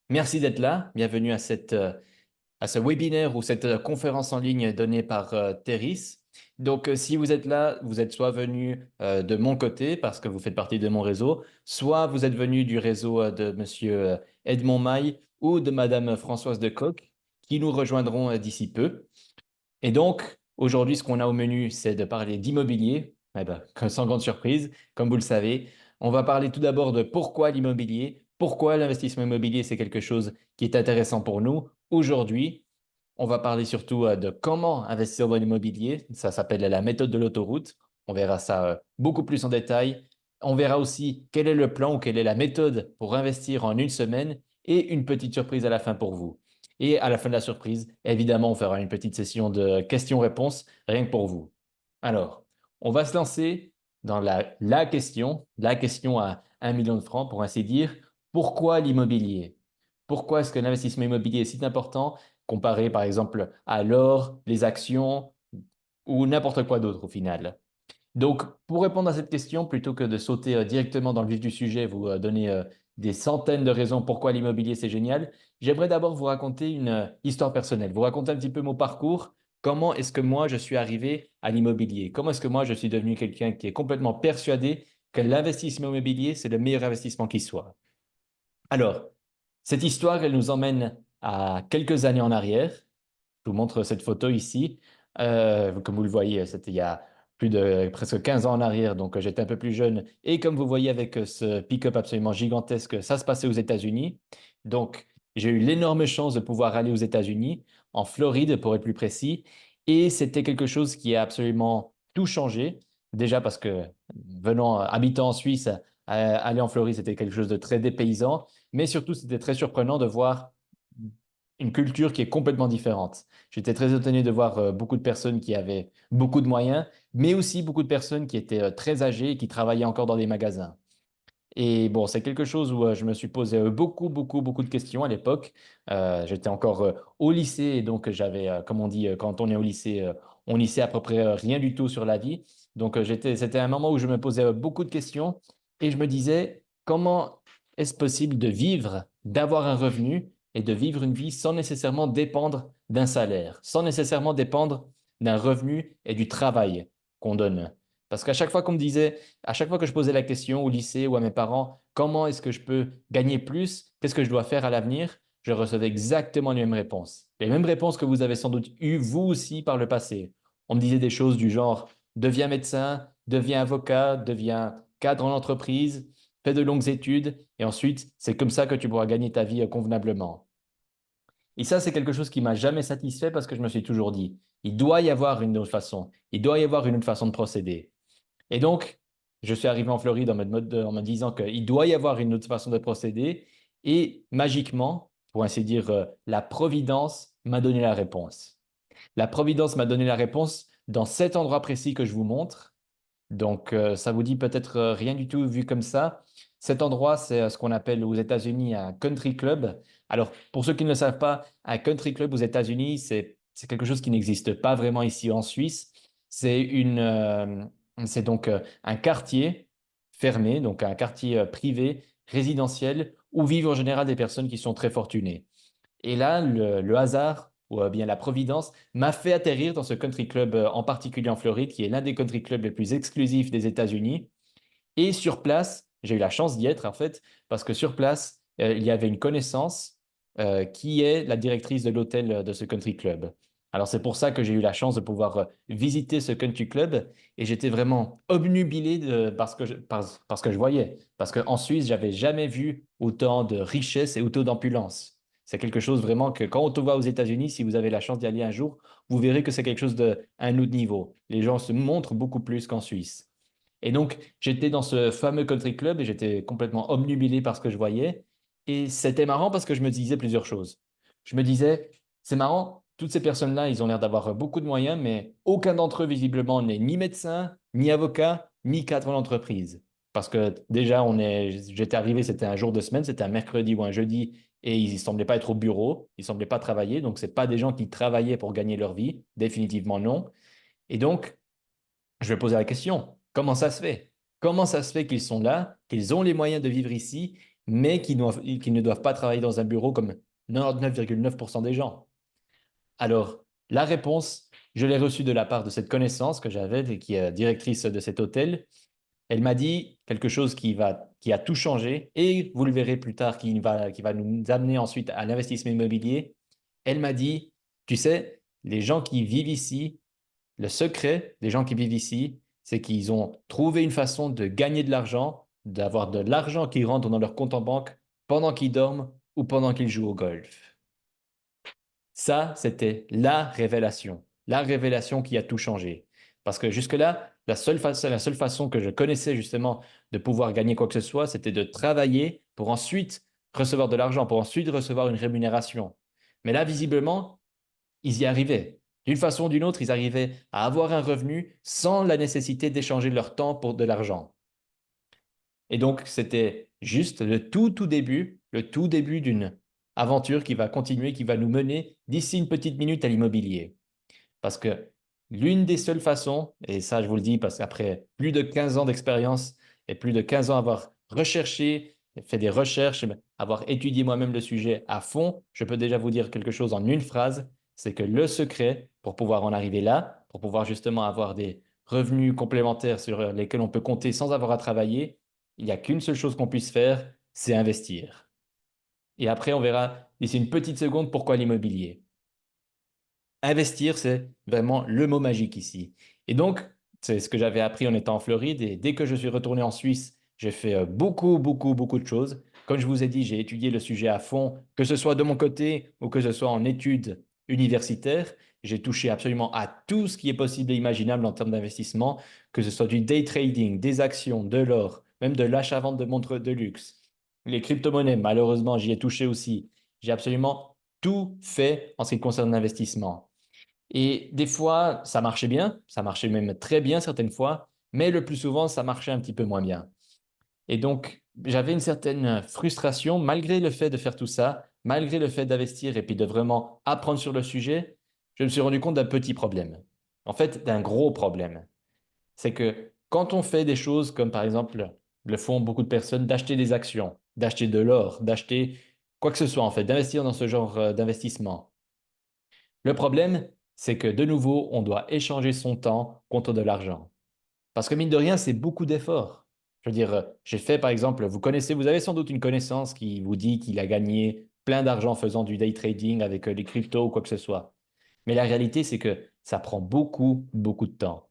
Merci d'être là. Bienvenue à ce webinaire ou cette conférence en ligne donnée par Théris. Donc, si vous êtes là, vous êtes soit venu de mon côté parce que vous faites partie de mon réseau, soit vous êtes venu du réseau de Monsieur Edmond Maille ou de Madame Françoise de Coq qui nous rejoindront d'ici peu. Et donc, aujourd'hui, ce qu'on a au menu, c'est de parler d'immobilier. Eh ben, sans grande surprise, comme vous le savez, on va parler tout d'abord de pourquoi l'immobilier, pourquoi l'investissement immobilier, c'est quelque chose qui est intéressant pour nous. Aujourd'hui, on va parler surtout de comment investir dans l'immobilier. Ça s'appelle la méthode de l'autoroute. On verra ça beaucoup plus en détail. On verra aussi quel est le plan ou quelle est la méthode pour investir en une semaine et une petite surprise à la fin pour vous. Et à la fin de la surprise, évidemment, on fera une petite session de questions-réponses, rien que pour vous. Alors, on va se lancer dans la question à 1 million de francs, pour ainsi dire. Pourquoi l'immobilier? Pourquoi est-ce que l'investissement immobilier est si important comparé, par exemple, à l'or, les actions ou n'importe quoi d'autre au final? Donc, pour répondre à cette question, plutôt que de sauter directement dans le vif du sujet, vous donner des centaines de raisons pourquoi l'immobilier c'est génial, j'aimerais d'abord vous raconter une histoire personnelle, vous raconter un petit peu mon parcours, comment est-ce que moi je suis arrivé à l'immobilier, comment est-ce que moi je suis devenu quelqu'un qui est complètement persuadé que l'investissement immobilier c'est le meilleur investissement qui soit. Alors, cette histoire, elle nous emmène à quelques années en arrière. Je vous montre cette photo ici. Comme vous le voyez, c'était il y a plus de presque 15 ans en arrière, donc j'étais un peu plus jeune. Et comme vous voyez avec ce pick-up absolument gigantesque, ça se passait aux États-Unis. Donc j'ai eu l'énorme chance de pouvoir aller aux États-Unis, en Floride pour être plus précis. Et c'était quelque chose qui a absolument tout changé. Déjà parce que habitant en Suisse, aller en Floride, c'était quelque chose de très dépaysant. Mais surtout, c'était très surprenant de voir une culture qui est complètement différente. J'étais très étonné de voir beaucoup de personnes qui avaient beaucoup de moyens, mais aussi beaucoup de personnes qui étaient très âgées et qui travaillaient encore dans des magasins. Et bon, c'est quelque chose où je me suis posé beaucoup de questions à l'époque. J'étais encore au lycée et donc j'avais, comme on dit, quand on est au lycée, on ne sait à peu près rien du tout sur la vie. Donc c'était un moment où je me posais beaucoup de questions et je me disais, comment est-ce possible de vivre, d'avoir un revenu et de vivre une vie sans nécessairement dépendre d'un salaire, sans nécessairement dépendre d'un revenu et du travail qu'on donne. Parce qu'à chaque fois qu'on me disait, à chaque fois que je posais la question au lycée ou à mes parents, comment est-ce que je peux gagner plus? Qu'est-ce que je dois faire à l'avenir? Je recevais exactement les mêmes réponses. Les mêmes réponses que vous avez sans doute eues vous aussi par le passé. On me disait des choses du genre, deviens médecin, deviens avocat, deviens cadre en entreprise, fais de longues études et ensuite, c'est comme ça que tu pourras gagner ta vie convenablement. Et ça, c'est quelque chose qui m'a jamais satisfait parce que je me suis toujours dit, il doit y avoir une autre façon. Il doit y avoir une autre façon de procéder. Et donc, je suis arrivé en Floride en me disant qu'il doit y avoir une autre façon de procéder. Et magiquement, pour ainsi dire, la Providence m'a donné la réponse. La Providence m'a donné la réponse dans cet endroit précis que je vous montre. Donc, ça vous dit peut-être rien du tout vu comme ça. Cet endroit, c'est ce qu'on appelle aux États-Unis un country club. Alors, pour ceux qui ne le savent pas, un country club aux États-Unis, c'est quelque chose qui n'existe pas vraiment ici en Suisse. C'est donc un quartier fermé, donc un quartier privé, résidentiel, où vivent en général des personnes qui sont très fortunées. Et là, le hasard ou bien la providence m'a fait atterrir dans ce country club en particulier en Floride, qui est l'un des country clubs les plus exclusifs des États-Unis. Et sur place, j'ai eu la chance d'y être en fait, parce que sur place, il y avait une connaissance qui est la directrice de l'hôtel de ce country club. Alors c'est pour ça que j'ai eu la chance de pouvoir visiter ce country club et j'étais vraiment obnubilé parce que je voyais. Parce qu'en Suisse, j'avais jamais vu autant de richesse et autant d'opulence. C'est quelque chose vraiment que quand on te voit aux États-Unis, si vous avez la chance d'y aller un jour, vous verrez que c'est quelque chose d'un autre niveau. Les gens se montrent beaucoup plus qu'en Suisse. Et donc, j'étais dans ce fameux country club et j'étais complètement obnubilé par ce que je voyais. Et c'était marrant parce que je me disais plusieurs choses. Je me disais, c'est marrant, toutes ces personnes-là, ils ont l'air d'avoir beaucoup de moyens, mais aucun d'entre eux, visiblement, n'est ni médecin, ni avocat, ni cadre d'entreprise. Parce que déjà, j'étais arrivé, c'était un jour de semaine, c'était un mercredi ou un jeudi, et ils ne semblaient pas être au bureau, ils ne semblaient pas travailler. Donc, ce pas des gens qui travaillaient pour gagner leur vie, définitivement non. Et donc, je vais poser la question, comment ça se fait? Comment ça se fait qu'ils sont là, qu'ils ont les moyens de vivre ici mais qui ne doivent pas travailler dans un bureau comme 99,9% des gens. Alors, la réponse, je l'ai reçue de la part de cette connaissance que j'avais, et qui est directrice de cet hôtel. Elle m'a dit quelque chose qui a tout changé, et vous le verrez plus tard, qui va nous amener ensuite à l'investissement immobilier. Elle m'a dit, tu sais, les gens qui vivent ici, le secret des gens qui vivent ici, c'est qu'ils ont trouvé une façon de gagner de l'argent, d'avoir de l'argent qui rentre dans leur compte en banque pendant qu'ils dorment ou pendant qu'ils jouent au golf. Ça, c'était la révélation qui a tout changé. Parce que jusque-là, la seule façon que je connaissais justement de pouvoir gagner quoi que ce soit, c'était de travailler pour ensuite recevoir de l'argent, pour ensuite recevoir une rémunération. Mais là, visiblement, ils y arrivaient. D'une façon ou d'une autre, ils arrivaient à avoir un revenu sans la nécessité d'échanger leur temps pour de l'argent. Et donc, c'était juste le tout début d'une aventure qui va continuer, qui va nous mener d'ici une petite minute à l'immobilier. Parce que l'une des seules façons, et ça je vous le dis parce qu'après plus de 15 ans d'expérience et plus de 15 ans avoir recherché, fait des recherches, avoir étudié moi-même le sujet à fond, je peux déjà vous dire quelque chose en une phrase, c'est que le secret pour pouvoir en arriver là, pour pouvoir justement avoir des revenus complémentaires sur lesquels on peut compter sans avoir à travailler, il n'y a qu'une seule chose qu'on puisse faire, c'est investir. Et après, on verra d'ici une petite seconde pourquoi l'immobilier. Investir, c'est vraiment le mot magique ici. Et donc, c'est ce que j'avais appris en étant en Floride. Et dès que je suis retourné en Suisse, j'ai fait beaucoup de choses. Comme je vous ai dit, j'ai étudié le sujet à fond, que ce soit de mon côté ou que ce soit en études universitaires. J'ai touché absolument à tout ce qui est possible et imaginable en termes d'investissement, que ce soit du day trading, des actions, de l'or, même de l'achat-vente de montres de luxe. Les crypto-monnaies, malheureusement, j'y ai touché aussi. J'ai absolument tout fait en ce qui concerne l'investissement. Et des fois, ça marchait bien, ça marchait même très bien certaines fois, mais le plus souvent, ça marchait un petit peu moins bien. Et donc, j'avais une certaine frustration malgré le fait de faire tout ça, malgré le fait d'investir et puis de vraiment apprendre sur le sujet, je me suis rendu compte d'un petit problème. En fait, d'un gros problème. C'est que quand on fait des choses comme par exemple le font beaucoup de personnes, d'acheter des actions, d'acheter de l'or, d'acheter quoi que ce soit en fait, d'investir dans ce genre d'investissement. Le problème, c'est que de nouveau, on doit échanger son temps contre de l'argent. Parce que mine de rien, c'est beaucoup d'efforts. Je veux dire, j'ai fait par exemple, vous avez sans doute une connaissance qui vous dit qu'il a gagné plein d'argent en faisant du day trading avec les cryptos ou quoi que ce soit. Mais la réalité, c'est que ça prend beaucoup de temps.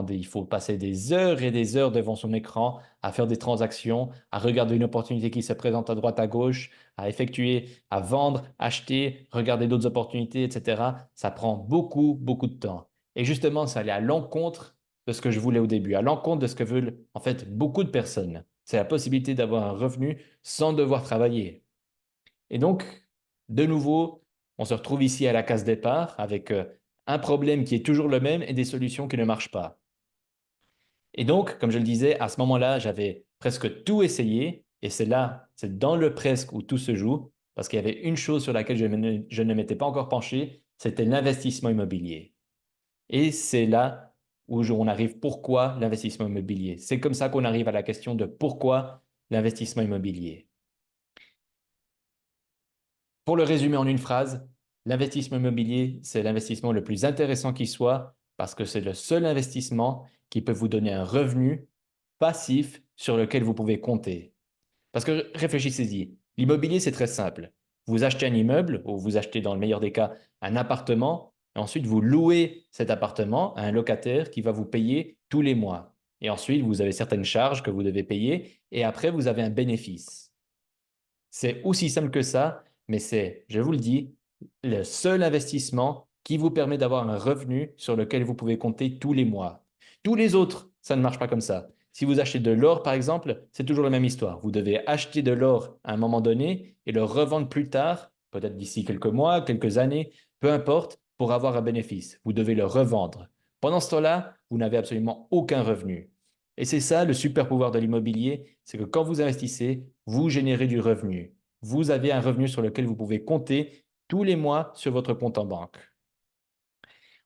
Il faut passer des heures et des heures devant son écran à faire des transactions, à regarder une opportunité qui se présente à droite, à gauche, à effectuer, à vendre, acheter, regarder d'autres opportunités, etc. Ça prend beaucoup de temps. Et justement, ça allait à l'encontre de ce que je voulais au début, à l'encontre de ce que veulent en fait beaucoup de personnes. C'est la possibilité d'avoir un revenu sans devoir travailler. Et donc, de nouveau, on se retrouve ici à la case départ avec un problème qui est toujours le même et des solutions qui ne marchent pas. Et donc, comme je le disais, à ce moment-là, j'avais presque tout essayé et c'est dans le presque où tout se joue parce qu'il y avait une chose sur laquelle je ne m'étais pas encore penché, c'était l'investissement immobilier. Et c'est là où on arrive pourquoi l'investissement immobilier. C'est comme ça qu'on arrive à la question de pourquoi l'investissement immobilier. Pour le résumer en une phrase, l'investissement immobilier, c'est l'investissement le plus intéressant qui soit parce que c'est le seul investissement qui peut vous donner un revenu passif sur lequel vous pouvez compter. Parce que réfléchissez-y, l'immobilier, c'est très simple. Vous achetez un immeuble ou vous achetez dans le meilleur des cas un appartement et ensuite vous louez cet appartement à un locataire qui va vous payer tous les mois. Et ensuite, vous avez certaines charges que vous devez payer et après, vous avez un bénéfice. C'est aussi simple que ça, mais c'est, je vous le dis, le seul investissement qui vous permet d'avoir un revenu sur lequel vous pouvez compter tous les mois. Tous les autres, ça ne marche pas comme ça. Si vous achetez de l'or, par exemple, c'est toujours la même histoire. Vous devez acheter de l'or à un moment donné et le revendre plus tard, peut-être d'ici quelques mois, quelques années, peu importe, pour avoir un bénéfice. Vous devez le revendre. Pendant ce temps-là, vous n'avez absolument aucun revenu. Et c'est ça le super pouvoir de l'immobilier, c'est que quand vous investissez, vous générez du revenu. Vous avez un revenu sur lequel vous pouvez compter tous les mois sur votre compte en banque.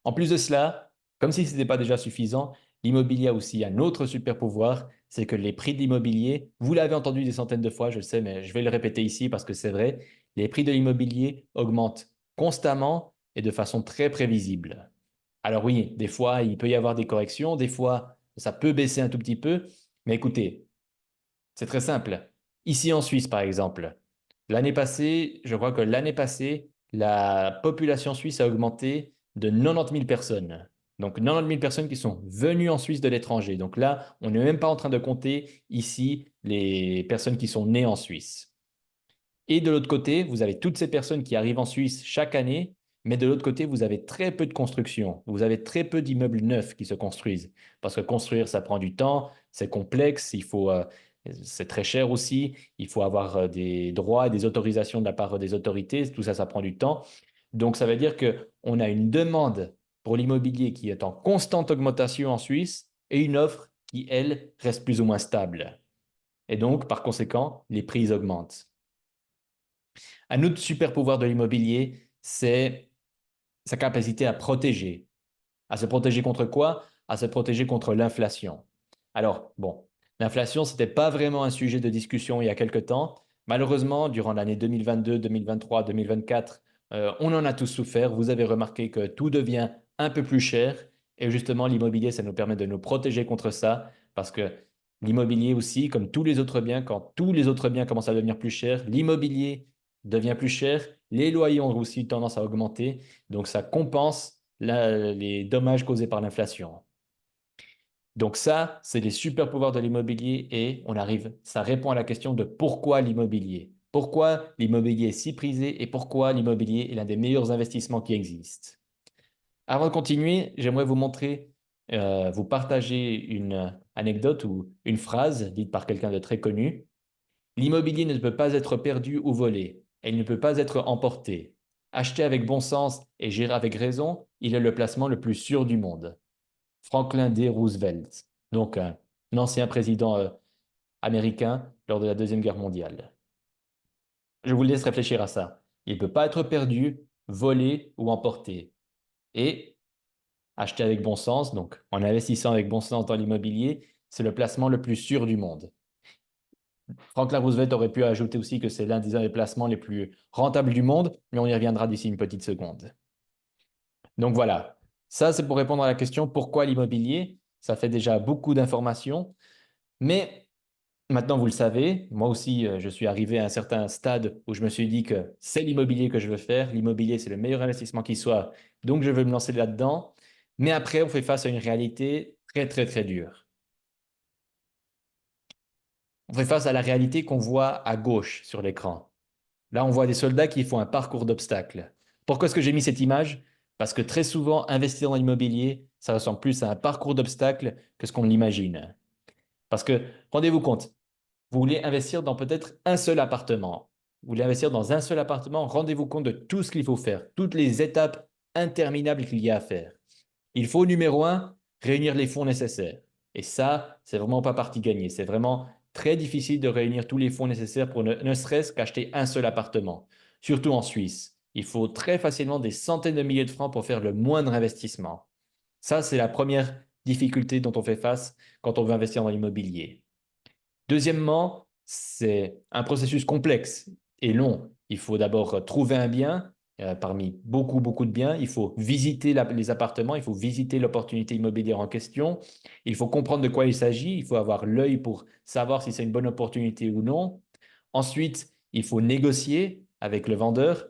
En plus de cela, comme si ce n'était pas déjà suffisant, l'immobilier a aussi un autre super pouvoir, c'est que les prix de l'immobilier, vous l'avez entendu des centaines de fois, je le sais, mais je vais le répéter ici parce que c'est vrai, les prix de l'immobilier augmentent constamment et de façon très prévisible. Alors oui, des fois, il peut y avoir des corrections, des fois, ça peut baisser un tout petit peu, mais écoutez, c'est très simple. Ici en Suisse, par exemple, l'année passée, je crois que l'année passée, la population suisse a augmenté de 90 000 personnes. Donc 90 000 personnes qui sont venues en Suisse de l'étranger. Donc là, on n'est même pas en train de compter ici les personnes qui sont nées en Suisse. Et de l'autre côté, vous avez toutes ces personnes qui arrivent en Suisse chaque année, mais de l'autre côté, vous avez très peu de construction. Vous avez très peu d'immeubles neufs qui se construisent. Parce que construire, ça prend du temps, c'est complexe, c'est très cher aussi, il faut avoir des droits et des autorisations de la part des autorités, tout ça, ça prend du temps. Donc, ça veut dire qu'on a une demande pour l'immobilier qui est en constante augmentation en Suisse et une offre qui, elle, reste plus ou moins stable. Et donc, par conséquent, les prix augmentent. Un autre super pouvoir de l'immobilier, c'est sa capacité à protéger. À se protéger contre quoi? À se protéger contre l'inflation. Alors, bon, l'inflation, ce n'était pas vraiment un sujet de discussion il y a quelque temps. Malheureusement, durant l'année 2022, 2023, 2024, on en a tous souffert. Vous avez remarqué que tout devient un peu plus cher. Et justement, l'immobilier, ça nous permet de nous protéger contre ça parce que l'immobilier aussi, comme tous les autres biens, quand tous les autres biens commencent à devenir plus chers, l'immobilier devient plus cher. Les loyers ont aussi tendance à augmenter. Donc, ça compense les dommages causés par l'inflation. Donc ça, c'est les super pouvoirs de l'immobilier et ça répond à la question de pourquoi l'immobilier. Pourquoi l'immobilier est si prisé et pourquoi l'immobilier est l'un des meilleurs investissements qui existent. Avant de continuer, j'aimerais vous montrer, vous partager une anecdote ou une phrase dite par quelqu'un de très connu. L'immobilier ne peut pas être perdu ou volé. Elle ne peut pas être emportée. Acheter avec bon sens et gérer avec raison, il est le placement le plus sûr du monde. Franklin D. Roosevelt, donc un ancien président américain lors de la Deuxième Guerre mondiale. Je vous laisse réfléchir à ça. Il ne peut pas être perdu, volé ou emporté. Et acheter avec bon sens, donc en investissant avec bon sens dans l'immobilier, c'est le placement le plus sûr du monde. Franklin Roosevelt aurait pu ajouter aussi que c'est l'un des placements les plus rentables du monde, mais on y reviendra d'ici une petite seconde. Donc voilà, ça c'est pour répondre à la question pourquoi l'immobilier? Ça fait déjà beaucoup d'informations, mais maintenant vous le savez, moi aussi je suis arrivé à un certain stade où je me suis dit que c'est l'immobilier que je veux faire, l'immobilier c'est le meilleur investissement qui soit, donc je veux me lancer là-dedans, mais après on fait face à une réalité très très très dure. On fait face à la réalité qu'on voit à gauche sur l'écran. Là, on voit des soldats qui font un parcours d'obstacles. Pourquoi est-ce que j'ai mis cette image? Parce que très souvent, investir dans l'immobilier, ça ressemble plus à un parcours d'obstacles que ce qu'on l'imagine. Parce que, rendez-vous compte, vous voulez investir dans peut-être un seul appartement. Vous voulez investir dans un seul appartement, rendez-vous compte de tout ce qu'il faut faire, toutes les étapes interminables qu'il y a à faire. Il faut, numéro un, réunir les fonds nécessaires. Et ça, c'est vraiment pas partie gagnée. C'est vraiment très difficile de réunir tous les fonds nécessaires pour ne serait-ce qu'acheter un seul appartement. Surtout en Suisse. Il faut très facilement des centaines de milliers de francs pour faire le moindre investissement. Ça, c'est la première difficulté dont on fait face quand on veut investir dans l'immobilier. Deuxièmement, c'est un processus complexe et long. Il faut d'abord trouver un bien parmi beaucoup, beaucoup de biens. Il faut visiter les appartements, il faut visiter l'opportunité immobilière en question. Il faut comprendre de quoi il s'agit. Il faut avoir l'œil pour savoir si c'est une bonne opportunité ou non. Ensuite, il faut négocier avec le vendeur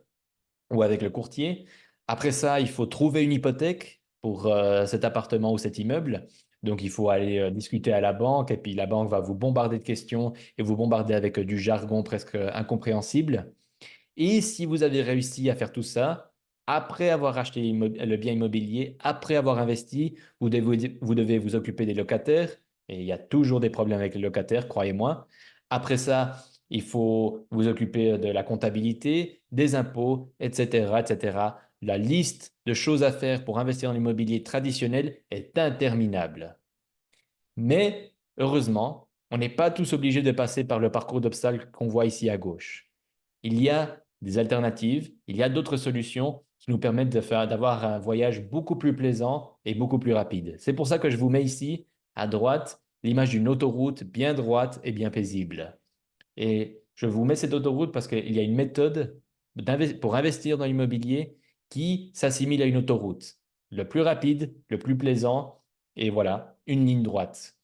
ou avec le courtier. Après ça, il faut trouver une hypothèque pour cet appartement ou cet immeuble. Donc, il faut aller discuter à la banque et puis la banque va vous bombarder de questions et vous bombarder avec du jargon presque incompréhensible. Et si vous avez réussi à faire tout ça, après avoir acheté le bien immobilier, après avoir investi, vous devez vous occuper des locataires. Et il y a toujours des problèmes avec les locataires, croyez-moi. Après ça, il faut vous occuper de la comptabilité, des impôts, etc., etc. La liste de choses à faire pour investir dans l'immobilier traditionnel est interminable. Mais heureusement, on n'est pas tous obligés de passer par le parcours d'obstacles qu'on voit ici à gauche. Il y a des alternatives, il y a d'autres solutions qui nous permettent d'avoir un voyage beaucoup plus plaisant et beaucoup plus rapide. C'est pour ça que je vous mets ici, à droite, l'image d'une autoroute bien droite et bien paisible. Et je vous mets cette autoroute parce qu'il y a une méthode pour investir dans l'immobilier qui s'assimile à une autoroute. Le plus rapide, le plus plaisant, et voilà, une ligne droite.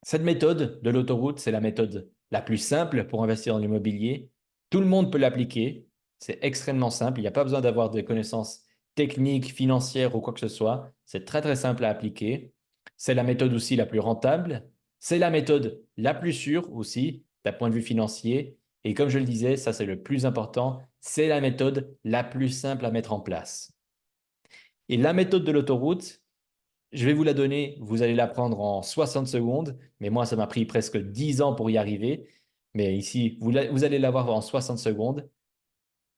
Cette méthode de l'autoroute, c'est la méthode la plus simple pour investir dans l'immobilier. Tout le monde peut l'appliquer. C'est extrêmement simple. Il n'y a pas besoin d'avoir des connaissances techniques, financières ou quoi que ce soit. C'est très, très simple à appliquer. C'est la méthode aussi la plus rentable. C'est la méthode la plus sûre aussi d'un point de vue financier. Et comme je le disais, ça c'est le plus important, c'est la méthode la plus simple à mettre en place. Et la méthode de l'autoroute, je vais vous la donner, vous allez la prendre en 60 secondes, mais moi, ça m'a pris presque 10 ans pour y arriver. Mais ici, vous allez l'avoir en 60 secondes.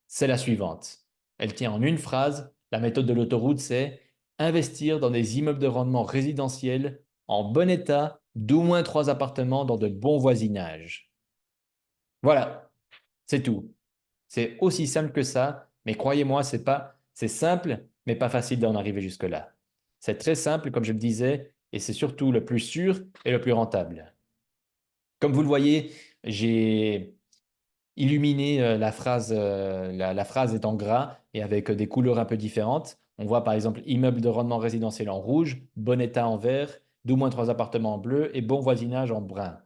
C'est la suivante. Elle tient en une phrase. La méthode de l'autoroute, c'est investir dans des immeubles de rendement résidentiel en bon état, d'au moins 3 appartements dans de bons voisinages. Voilà, c'est tout. C'est aussi simple que ça, mais croyez-moi, c'est simple, mais pas facile d'en arriver jusque-là. C'est très simple, comme je le disais, et c'est surtout le plus sûr et le plus rentable. Comme vous le voyez, j'ai illuminé la phrase, la phrase est en gras et avec des couleurs un peu différentes. On voit par exemple immeuble de rendement résidentiel en rouge, bon état en vert, d'au moins 3 appartements en bleu et bon voisinage en brun.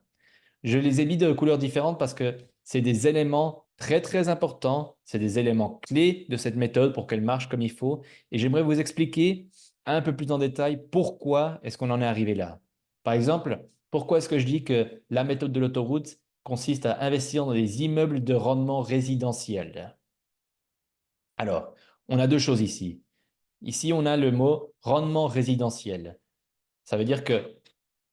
Je les ai mis de couleurs différentes parce que c'est des éléments très très importants, c'est des éléments clés de cette méthode pour qu'elle marche comme il faut. Et j'aimerais vous expliquer un peu plus en détail pourquoi est-ce qu'on en est arrivé là. Par exemple, pourquoi est-ce que je dis que la méthode de l'autoroute consiste à investir dans des immeubles de rendement résidentiel? Alors, on a deux choses ici. Ici, on a le mot rendement résidentiel. Ça veut dire que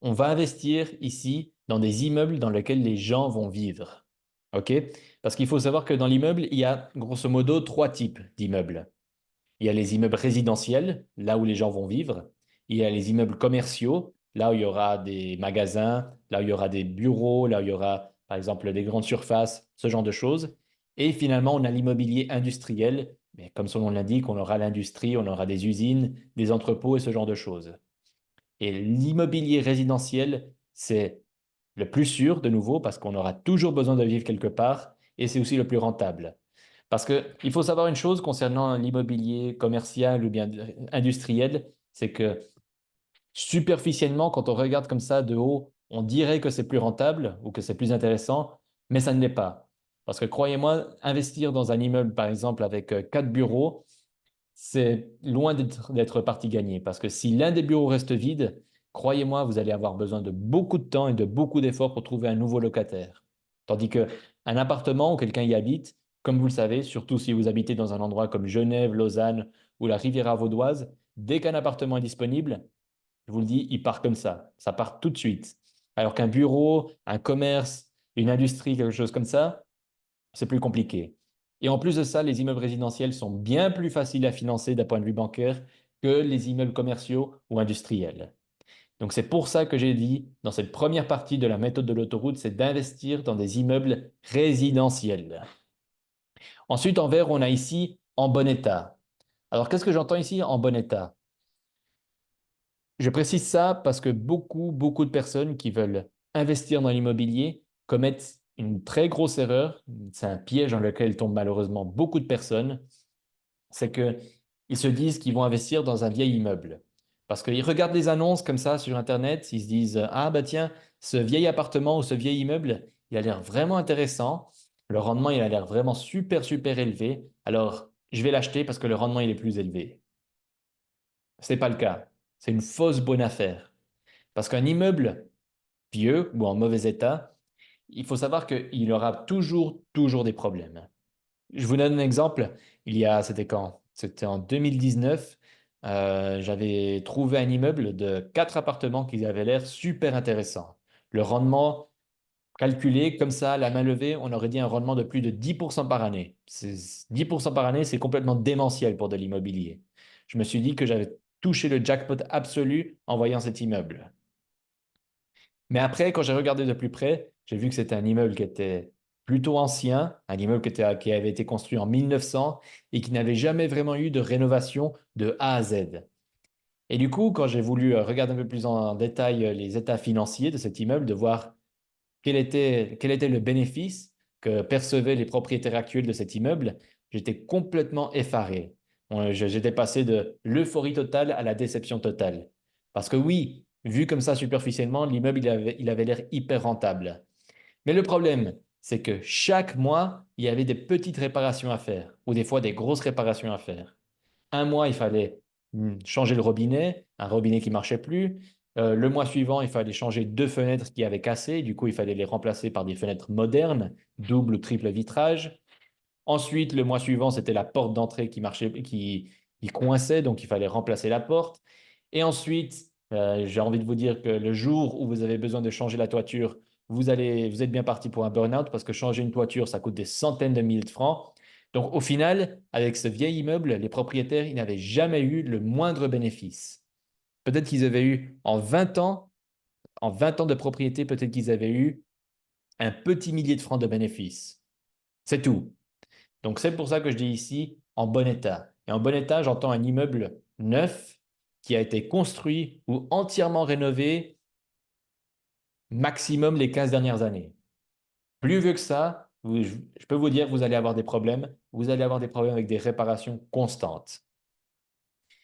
on va investir ici dans des immeubles dans lesquels les gens vont vivre. OK? Parce qu'il faut savoir que dans l'immeuble, il y a grosso modo trois types d'immeubles. Il y a les immeubles résidentiels, là où les gens vont vivre. Il y a les immeubles commerciaux, là où il y aura des magasins, là où il y aura des bureaux, là où il y aura, par exemple, des grandes surfaces, ce genre de choses. Et finalement, on a l'immobilier industriel, mais comme son nom l'indique, on aura l'industrie, on aura des usines, des entrepôts et ce genre de choses. Et l'immobilier résidentiel, c'est le plus sûr, de nouveau, parce qu'on aura toujours besoin de vivre quelque part, et c'est aussi le plus rentable. Parce qu'il faut savoir une chose concernant l'immobilier commercial ou bien industriel, c'est que superficiellement, quand on regarde comme ça de haut, on dirait que c'est plus rentable ou que c'est plus intéressant, mais ça ne l'est pas. Parce que croyez-moi, investir dans un immeuble, par exemple, avec 4 bureaux, c'est loin d'être partie gagnée. Parce que si l'un des bureaux reste vide, croyez-moi, vous allez avoir besoin de beaucoup de temps et de beaucoup d'efforts pour trouver un nouveau locataire. Tandis qu'un appartement où quelqu'un y habite, comme vous le savez, surtout si vous habitez dans un endroit comme Genève, Lausanne ou la Riviera vaudoise, dès qu'un appartement est disponible, je vous le dis, il part comme ça. Ça part tout de suite. Alors qu'un bureau, un commerce, une industrie, quelque chose comme ça, c'est plus compliqué. Et en plus de ça, les immeubles résidentiels sont bien plus faciles à financer d'un point de vue bancaire que les immeubles commerciaux ou industriels. Donc c'est pour ça que j'ai dit, dans cette première partie de la méthode de l'autoroute, c'est d'investir dans des immeubles résidentiels. Ensuite, en vert, on a ici en bon état. Alors qu'est-ce que j'entends ici en bon état? Je précise ça parce que beaucoup de personnes qui veulent investir dans l'immobilier commettent une très grosse erreur. C'est un piège dans lequel tombent malheureusement beaucoup de personnes. C'est qu'ils se disent qu'ils vont investir dans un vieil immeuble. Parce qu'ils regardent les annonces comme ça sur Internet, ils se disent, ah bah tiens, ce vieil appartement ou ce vieil immeuble, il a l'air vraiment intéressant. Le rendement, il a l'air vraiment super élevé. Alors, je vais l'acheter parce que le rendement, il est plus élevé. Ce n'est pas le cas. C'est une fausse bonne affaire. Parce qu'un immeuble vieux ou en mauvais état, il faut savoir qu'il aura toujours des problèmes. Je vous donne un exemple. C'était quand? C'était en 2019. J'avais trouvé un immeuble de 4 appartements qui avait l'air super intéressant. Le rendement calculé comme ça, à la main levée, on aurait dit un rendement de plus de 10% par année. 10% par année, c'est complètement démentiel pour de l'immobilier. Je me suis dit que j'avais touché le jackpot absolu en voyant cet immeuble. Mais après, quand j'ai regardé de plus près, j'ai vu que c'était un immeuble qui était plutôt ancien, un immeuble qui avait été construit en 1900 et qui n'avait jamais vraiment eu de rénovation de A à Z. Et du coup, quand j'ai voulu regarder un peu plus en détail les états financiers de cet immeuble, de voir quel était le bénéfice que percevaient les propriétaires actuels de cet immeuble, j'étais complètement effaré. J'étais passé de l'euphorie totale à la déception totale. Parce que oui, vu comme ça superficiellement, l'immeuble, il avait l'air hyper rentable. Mais le problème, c'est que chaque mois, il y avait des petites réparations à faire, ou des fois des grosses réparations à faire. Un mois, il fallait changer le robinet, un robinet qui marchait plus. Le mois suivant, il fallait changer deux fenêtres qui avaient cassé. Du coup, il fallait les remplacer par des fenêtres modernes, double ou triple vitrage. Ensuite, le mois suivant, c'était la porte d'entrée qui marchait, qui coinçait, donc il fallait remplacer la porte. Et ensuite, j'ai envie de vous dire que le jour où vous avez besoin de changer la toiture, vous êtes bien parti pour un burn-out parce que changer une toiture, ça coûte des centaines de milliers de francs. Donc au final, avec ce vieil immeuble, les propriétaires, ils n'avaient jamais eu le moindre bénéfice. Peut-être qu'ils avaient eu en 20 ans de propriété, peut-être qu'ils avaient eu un petit millier de francs de bénéfice. C'est tout. Donc c'est pour ça que je dis ici en bon état. Et en bon état, j'entends un immeuble neuf qui a été construit ou entièrement rénové maximum les 15 dernières années. Plus vieux que ça, je peux vous dire que vous allez avoir des problèmes. Vous allez avoir des problèmes avec des réparations constantes.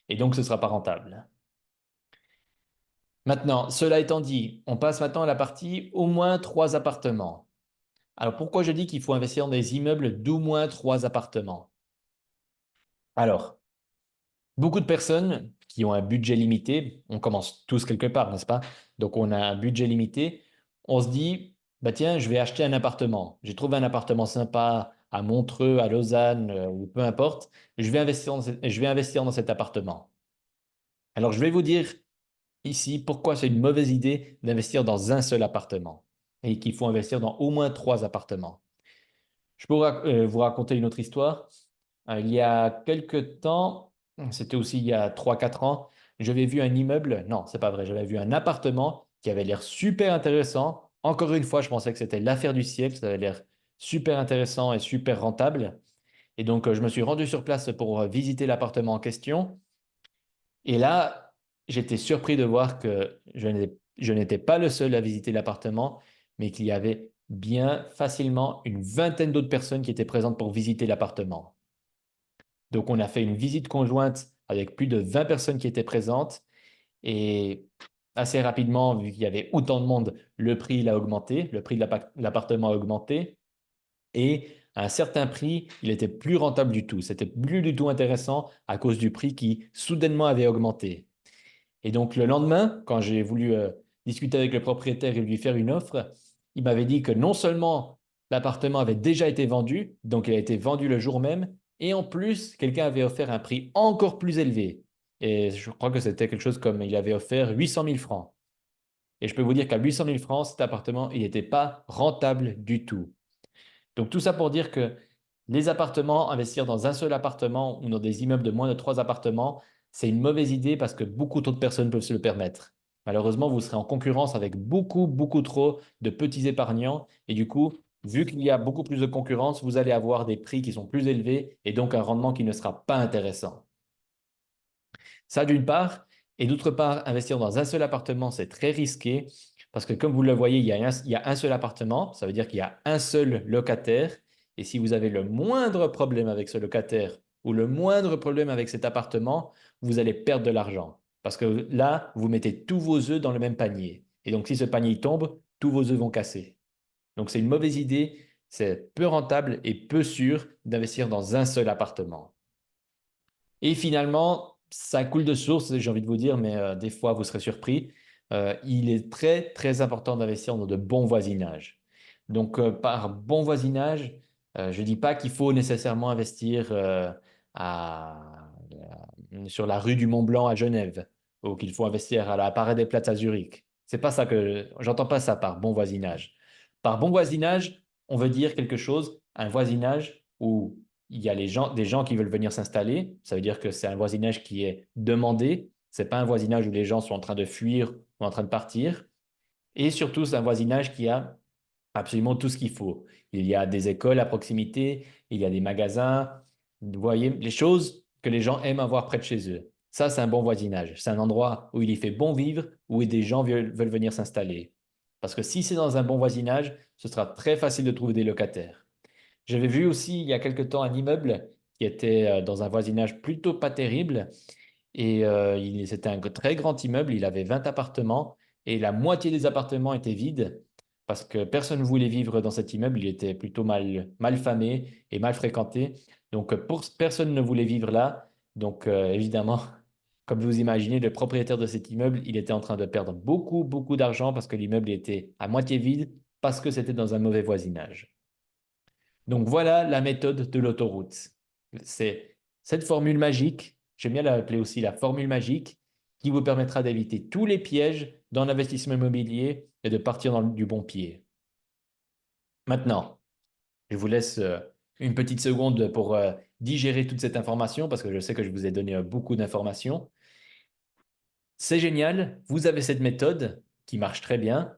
Et donc, ce ne sera pas rentable. Maintenant, cela étant dit, on passe maintenant à la partie au moins trois appartements. Alors, pourquoi je dis qu'il faut investir dans des immeubles d'au moins trois appartements? Alors, beaucoup de personnes qui ont un budget limité, on commence tous quelque part, n'est-ce pas? Donc on a un budget limité, on se dit, bah tiens, je vais acheter un appartement. J'ai trouvé un appartement sympa à Montreux, à Lausanne, ou peu importe. Je vais investir dans cet appartement. Alors je vais vous dire ici pourquoi c'est une mauvaise idée d'investir dans un seul appartement et qu'il faut investir dans au moins trois appartements. Je peux vous raconter une autre histoire. Il y a quelques temps, c'était aussi il y a 3 4 ans, j'avais vu un immeuble, non, c'est pas vrai, j'avais vu un appartement qui avait l'air super intéressant. Encore une fois, je pensais que c'était l'affaire du siècle, ça avait l'air super intéressant et super rentable. Et donc, je me suis rendu sur place pour visiter l'appartement en question. Et là, j'étais surpris de voir que je n'étais pas le seul à visiter l'appartement, mais qu'il y avait bien facilement une vingtaine d'autres personnes qui étaient présentes pour visiter l'appartement. Donc, on a fait une visite conjointe avec plus de 20 personnes qui étaient présentes et assez rapidement, vu qu'il y avait autant de monde, le prix il a augmenté, le prix de l'appartement a augmenté et à un certain prix, il était plus rentable du tout. C'était plus du tout intéressant à cause du prix qui soudainement avait augmenté. Et donc, le lendemain, quand j'ai voulu discuter avec le propriétaire et lui faire une offre, il m'avait dit que non seulement l'appartement avait déjà été vendu, donc il a été vendu le jour même, et en plus, quelqu'un avait offert un prix encore plus élevé. Et je crois que c'était quelque chose comme il avait offert 800 000 francs. Et je peux vous dire qu'à 800 000 francs, cet appartement, il n'était pas rentable du tout. Donc tout ça pour dire que les appartements, investir dans un seul appartement ou dans des immeubles de moins de trois appartements, c'est une mauvaise idée parce que beaucoup d'autres personnes peuvent se le permettre. Malheureusement, vous serez en concurrence avec beaucoup, beaucoup trop de petits épargnants et du coup, vu qu'il y a beaucoup plus de concurrence, vous allez avoir des prix qui sont plus élevés et donc un rendement qui ne sera pas intéressant. Ça d'une part. Et d'autre part, investir dans un seul appartement, c'est très risqué parce que comme vous le voyez, il y a un seul appartement, ça veut dire qu'il y a un seul locataire. Et si vous avez le moindre problème avec ce locataire ou le moindre problème avec cet appartement, vous allez perdre de l'argent. Parce que là, vous mettez tous vos œufs dans le même panier. Et donc, si ce panier tombe, tous vos œufs vont casser. Donc, c'est une mauvaise idée, c'est peu rentable et peu sûr d'investir dans un seul appartement. Et finalement, ça coule de source, j'ai envie de vous dire, mais des fois, vous serez surpris. Il est très, très important d'investir dans de bons voisinages. Donc, par bon voisinage, je ne dis pas qu'il faut nécessairement investir sur la rue du Mont-Blanc à Genève ou qu'il faut investir à la Paradeplatz à Zurich. C'est pas ça que j'entends pas ça par bon voisinage. Par bon voisinage, on veut dire quelque chose, un voisinage où il y a des gens qui veulent venir s'installer. Ça veut dire que c'est un voisinage qui est demandé. C'est pas un voisinage où les gens sont en train de fuir ou en train de partir. Et surtout, c'est un voisinage qui a absolument tout ce qu'il faut. Il y a des écoles à proximité, il y a des magasins. Vous voyez, les choses que les gens aiment avoir près de chez eux. Ça, c'est un bon voisinage. C'est un endroit où il y fait bon vivre, où des gens veulent venir s'installer. Parce que si c'est dans un bon voisinage, ce sera très facile de trouver des locataires. J'avais vu aussi il y a quelque temps un immeuble qui était dans un voisinage plutôt pas terrible. Et c'était un très grand immeuble, il avait 20 appartements et la moitié des appartements étaient vides parce que personne ne voulait vivre dans cet immeuble, il était plutôt mal famé et mal fréquenté. Donc personne ne voulait vivre là. Donc évidemment, comme vous imaginez, le propriétaire de cet immeuble, il était en train de perdre beaucoup, beaucoup d'argent parce que l'immeuble était à moitié vide parce que c'était dans un mauvais voisinage. Donc voilà la méthode de l'autoroute. C'est cette formule magique, j'aime bien l'appeler aussi la formule magique, qui vous permettra d'éviter tous les pièges dans l'investissement immobilier et de partir du bon pied. Maintenant, je vous laisse une petite seconde pour digérer toute cette information parce que je sais que je vous ai donné beaucoup d'informations. C'est génial, vous avez cette méthode qui marche très bien,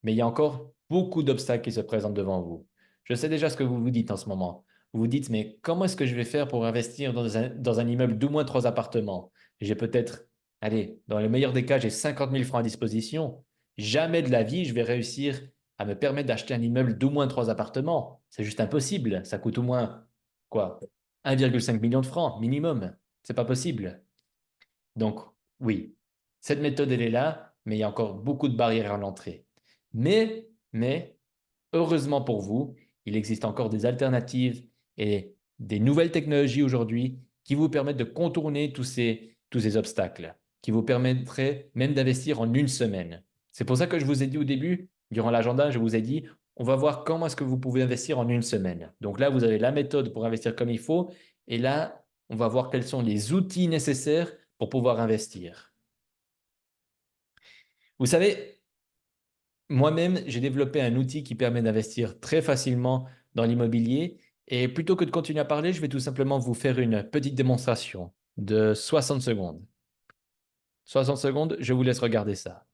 mais il y a encore beaucoup d'obstacles qui se présentent devant vous. Je sais déjà ce que vous vous dites en ce moment. Vous vous dites, mais comment est-ce que je vais faire pour investir dans un immeuble d'au moins 3 appartements? J'ai peut-être, allez, dans le meilleur des cas, j'ai 50 000 francs à disposition. Jamais de la vie, je vais réussir à me permettre d'acheter un immeuble d'au moins 3 appartements. C'est juste impossible. Ça coûte au moins, quoi, 1,5 million de francs minimum. C'est pas possible. Donc, oui, cette méthode, elle est là, mais il y a encore beaucoup de barrières à l'entrée. Mais, heureusement pour vous, il existe encore des alternatives et des nouvelles technologies aujourd'hui qui vous permettent de contourner tous ces obstacles, qui vous permettraient même d'investir en une semaine. C'est pour ça que je vous ai dit au début, durant l'agenda, je vous ai dit, on va voir comment est-ce que vous pouvez investir en une semaine. Donc là, vous avez la méthode pour investir comme il faut, et là, on va voir quels sont les outils nécessaires pour pouvoir investir. Vous savez, moi-même, j'ai développé un outil qui permet d'investir très facilement dans l'immobilier. Et plutôt que de continuer à parler, je vais tout simplement vous faire une petite démonstration de 60 secondes. 60 secondes, je vous laisse regarder ça.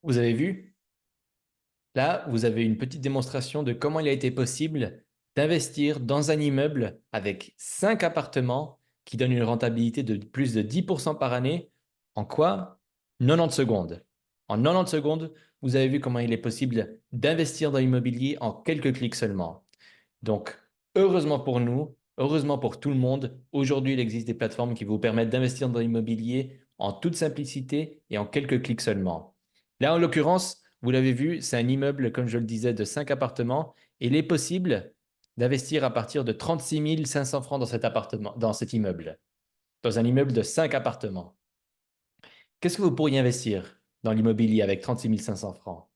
Vous avez vu? Là, vous avez une petite démonstration de comment il a été possible d'investir dans un immeuble avec 5 appartements qui donnent une rentabilité de plus de 10% par année. En quoi? 90 secondes. En 90 secondes, vous avez vu comment il est possible d'investir dans l'immobilier en quelques clics seulement. Donc, heureusement pour nous, heureusement pour tout le monde, aujourd'hui, il existe des plateformes qui vous permettent d'investir dans l'immobilier en toute simplicité et en quelques clics seulement. Là, en l'occurrence, vous l'avez vu, c'est un immeuble, comme je le disais, de 5 appartements. Et il est possible d'investir à partir de 36 500 francs dans cet appartement, dans cet immeuble, dans un immeuble de 5 appartements. Qu'est-ce que vous pourriez investir dans l'immobilier avec 36 500 francs?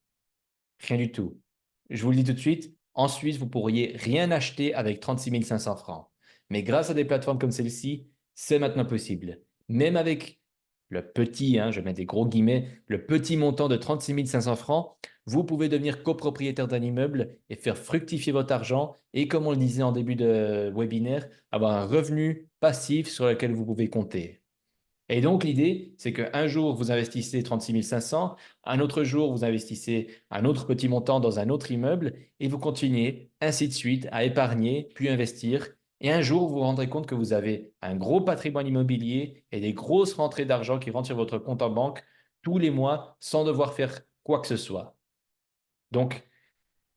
Rien du tout. Je vous le dis tout de suite, en Suisse, vous pourriez rien acheter avec 36 500 francs. Mais grâce à des plateformes comme celle-ci, c'est maintenant possible. Même avec le petit, je mets des gros guillemets, le petit montant de 36 500 francs, vous pouvez devenir copropriétaire d'un immeuble et faire fructifier votre argent et, comme on le disait en début de webinaire, avoir un revenu passif sur lequel vous pouvez compter. Et donc, l'idée, c'est qu'un jour, vous investissez 36 500, un autre jour, vous investissez un autre petit montant dans un autre immeuble et vous continuez ainsi de suite à épargner, puis investir Et un jour, vous vous rendrez compte que vous avez un gros patrimoine immobilier et des grosses rentrées d'argent qui rentrent sur votre compte en banque tous les mois sans devoir faire quoi que ce soit. Donc,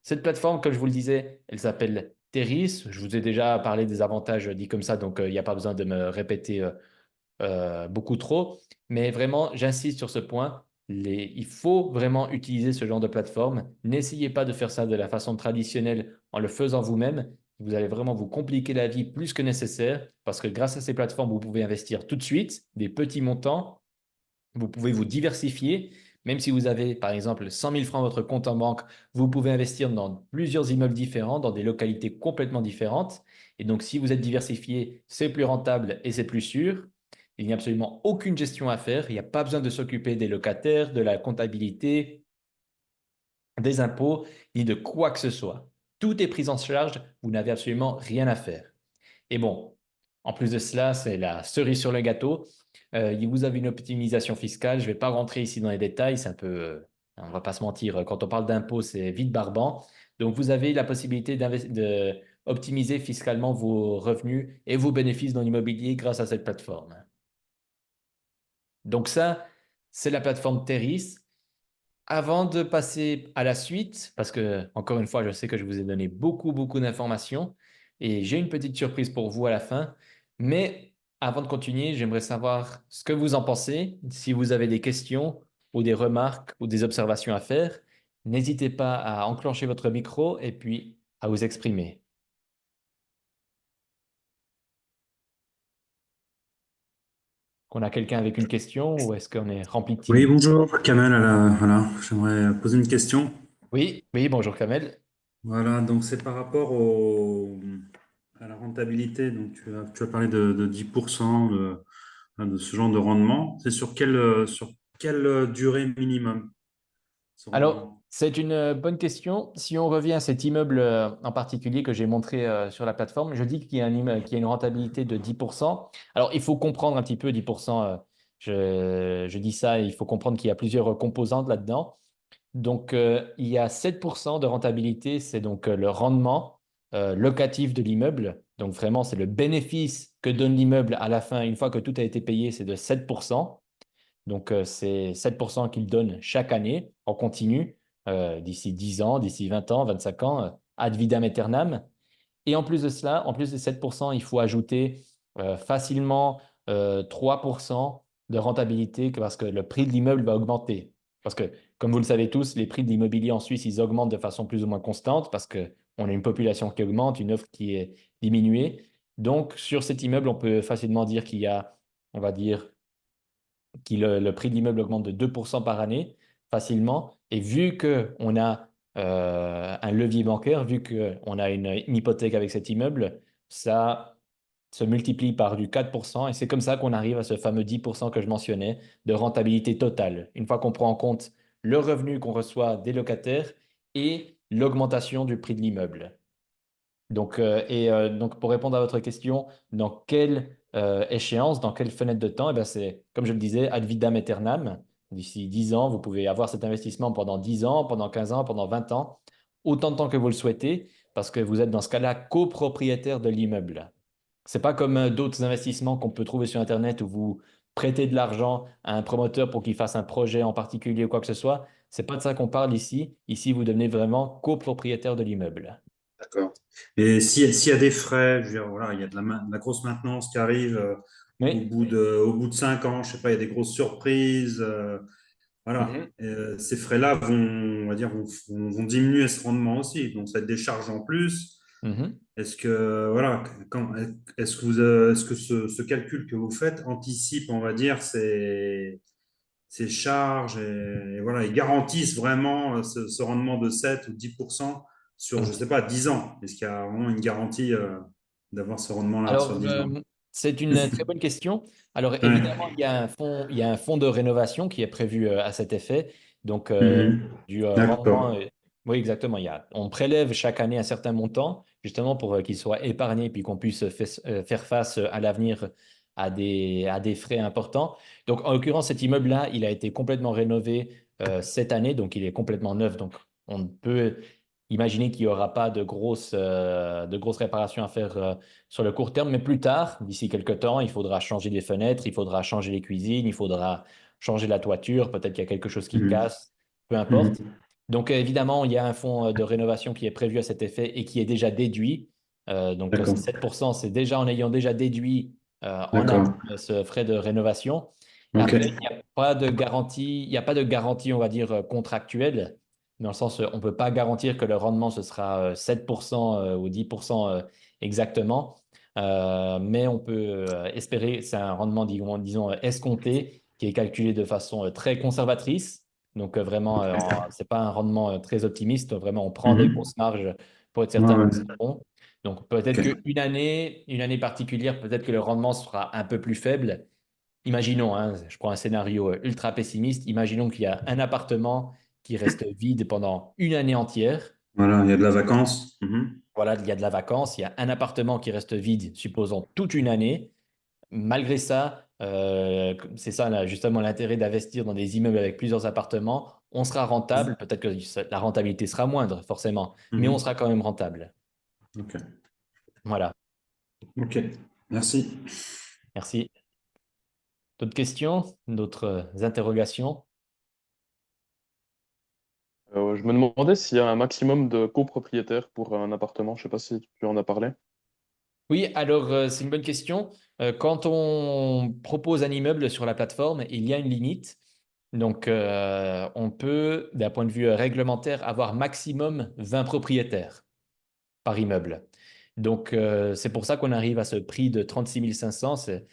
cette plateforme, comme je vous le disais, elle s'appelle Terris. Je vous ai déjà parlé des avantages dit comme ça, donc il n'y a pas besoin de me répéter beaucoup trop. Mais vraiment, j'insiste sur ce point. Il faut vraiment utiliser ce genre de plateforme. N'essayez pas de faire ça de la façon traditionnelle en le faisant vous-même. Vous allez vraiment vous compliquer la vie plus que nécessaire parce que grâce à ces plateformes, vous pouvez investir tout de suite des petits montants. Vous pouvez vous diversifier. Même si vous avez, par exemple, 100 000 francs dans votre compte en banque, vous pouvez investir dans plusieurs immeubles différents, dans des localités complètement différentes. Et donc, si vous êtes diversifié, c'est plus rentable et c'est plus sûr. Il n'y a absolument aucune gestion à faire. Il n'y a pas besoin de s'occuper des locataires, de la comptabilité, des impôts, ni de quoi que ce soit. Tout est pris en charge. Vous n'avez absolument rien à faire. Et bon, en plus de cela, c'est la cerise sur le gâteau. Vous avez une optimisation fiscale. Je ne vais pas rentrer ici dans les détails. C'est un peu, on ne va pas se mentir, quand on parle d'impôts, c'est vite barbant. Donc, vous avez la possibilité d'optimiser fiscalement vos revenus et vos bénéfices dans l'immobilier grâce à cette plateforme. Donc ça, c'est la plateforme Terris. Avant de passer à la suite, parce que, encore une fois, je sais que je vous ai donné beaucoup d'informations et j'ai une petite surprise pour vous à la fin. Mais avant de continuer, j'aimerais savoir ce que vous en pensez. Si vous avez des questions ou des remarques ou des observations à faire, n'hésitez pas à enclencher votre micro et puis à vous exprimer. Qu'on a quelqu'un avec une question ou est-ce qu'on est rempli de Oui, timide? bonjour, Kamel. Voilà, j'aimerais poser une question. Oui, oui, bonjour Kamel. Voilà, donc c'est par rapport à la rentabilité. Donc, tu as parlé de 10% de ce genre de rendement. C'est sur quelle durée minimum, ce Alors, rendement? c'est une bonne question. Si on revient à cet immeuble en particulier que j'ai montré sur la plateforme, je dis qu'il y a qu'il y a une rentabilité de 10%. Alors, il faut comprendre un petit peu 10%. Je dis ça, il faut comprendre qu'il y a plusieurs composantes là-dedans. Donc, il y a 7% de rentabilité, c'est donc le rendement locatif de l'immeuble. Donc, vraiment, c'est le bénéfice que donne l'immeuble à la fin, une fois que tout a été payé, c'est de 7%. Donc, c'est 7% qu'ils donnent chaque année en continu, d'ici 10 ans, d'ici 20 ans, 25 ans, ad vitam aeternam. Et en plus de cela, en plus des 7%, il faut ajouter facilement 3% de rentabilité parce que le prix de l'immeuble va augmenter. Parce que, comme vous le savez tous, les prix de l'immobilier en Suisse, ils augmentent de façon plus ou moins constante parce qu'on a une population qui augmente, une offre qui est diminuée. Donc, sur cet immeuble, on peut facilement dire qu'il y a, on va dire, le prix de l'immeuble augmente de 2% par année facilement. Et vu qu'on a un levier bancaire, vu qu'on a une hypothèque avec cet immeuble, ça se multiplie par du 4%. Et c'est comme ça qu'on arrive à ce fameux 10% que je mentionnais de rentabilité totale. Une fois qu'on prend en compte le revenu qu'on reçoit des locataires et l'augmentation du prix de l'immeuble. Donc, pour répondre à votre question, dans quelle échéance, dans quelle fenêtre de temps, eh ben, c'est, comme je le disais, ad vitam aeternam. D'ici 10 ans, vous pouvez avoir cet investissement pendant 10 ans, pendant 15 ans, pendant 20 ans, autant de temps que vous le souhaitez, parce que vous êtes dans ce cas-là copropriétaire de l'immeuble. C'est pas comme d'autres investissements qu'on peut trouver sur Internet où vous prêtez de l'argent à un promoteur pour qu'il fasse un projet en particulier ou quoi que ce soit. C'est pas de ça qu'on parle ici. Ici, vous devenez vraiment copropriétaire de l'immeuble. D'accord. Et s'il y a des frais, je veux dire, voilà, il y a de la grosse maintenance qui arrive Oui. au bout de 5 ans, je sais pas, il y a des grosses surprises. Voilà. Mhm. Ces frais-là vont, on va dire, vont diminuer ce rendement aussi. Donc, ça te décharge en plus. Mhm. Est-ce que, voilà, est-ce que ce calcul que vous faites anticipe, on va dire, ces charges et voilà, ils garantissent vraiment ce rendement de 7 ou 10% sur, je sais pas, 10 ans? Est-ce qu'il y a vraiment une garantie d'avoir ce rendement-là sur Alors, 10 ans? c'est une très bonne question. Alors, Ouais. évidemment, il y a un fonds de rénovation qui est prévu à cet effet. Donc, Mhm. du D'accord. rendement, oui, exactement. On prélève chaque année un certain montant, justement pour qu'il soit épargné puis qu'on puisse faire face à l'avenir à des frais importants. Donc, en l'occurrence, cet immeuble-là, il a été complètement rénové cette année, donc il est complètement neuf. Donc, on peut imaginez qu'il n'y aura pas de grosses réparations à faire sur le court terme, mais plus tard, d'ici quelques temps, il faudra changer les fenêtres, il faudra changer les cuisines, il faudra changer la toiture, peut-être qu'il y a quelque chose qui Mhm. casse, peu importe. Mhm. Donc, évidemment, il y a un fonds de rénovation qui est prévu à cet effet et qui est déjà déduit. Donc, ces D'accord. 7%, c'est déjà en ayant déjà déduit en amont D'accord. ce frais de rénovation. Ok. Après, il n'y a pas de garantie, il n'y a pas de garantie, on va dire, contractuelle, dans le sens, on ne peut pas garantir que le rendement, ce sera 7% ou 10% exactement. Mais on peut espérer, c'est un rendement, disons, escompté, qui est calculé de façon très conservatrice. Donc, vraiment, ce n'est pas un rendement très optimiste. Vraiment, on prend des Mhm. grosses marges pour être Ouais, certain ouais. que c'est bon. Donc, peut-être Ok. une année particulière, peut-être que le rendement sera un peu plus faible. Imaginons, hein, je prends un scénario ultra pessimiste. Imaginons qu'il y a un appartement qui reste vide pendant une année entière. Voilà, il y a de la vacance. Mhm. Voilà, il y a de la vacance. Il y a un appartement qui reste vide, supposons toute une année. Malgré ça, c'est ça là, justement l'intérêt d'investir dans des immeubles avec plusieurs appartements. On sera rentable. Peut-être que la rentabilité sera moindre, forcément, mais on Mhm. sera quand même rentable. Ok. Voilà. Ok. Merci. Merci. D'autres questions? D'autres interrogations? Je me demandais s'il y a un maximum de copropriétaires pour un appartement. Je sais pas si tu en as parlé. Oui, alors c'est une bonne question. Quand on propose un immeuble sur la plateforme, il y a une limite. Donc, on peut, d'un point de vue réglementaire, avoir maximum 20 propriétaires par immeuble. Donc, c'est pour ça qu'on arrive à ce prix de 36 500. C'est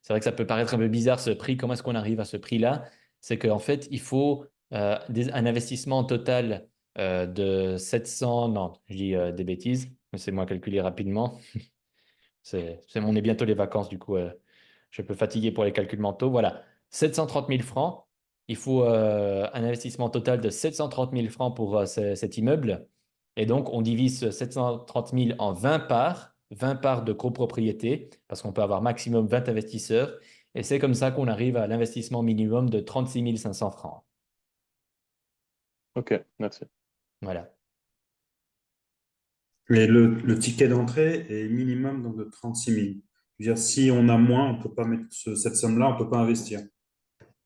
vrai que ça peut paraître un peu bizarre ce prix. Comment est-ce qu'on arrive à ce prix-là? C'est qu'en fait, il faut un investissement total de 700. Non, je dis des bêtises. Laissez-moi calculer rapidement. On est bientôt les vacances, du coup, je peux fatiguer pour les calculs mentaux. Voilà, 730 000 francs. Il faut un investissement total de 730 000 francs pour cet immeuble. Et donc, on divise ce 730 000 en 20 parts de copropriété, parce qu'on peut avoir maximum 20 investisseurs. Et c'est comme ça qu'on arrive à l'investissement minimum de 36 500 francs. Ok, merci. Voilà. Et le ticket d'entrée est minimum donc, de 36 000. Je veux dire, si on a moins, on ne peut pas mettre cette somme-là, on ne peut pas investir.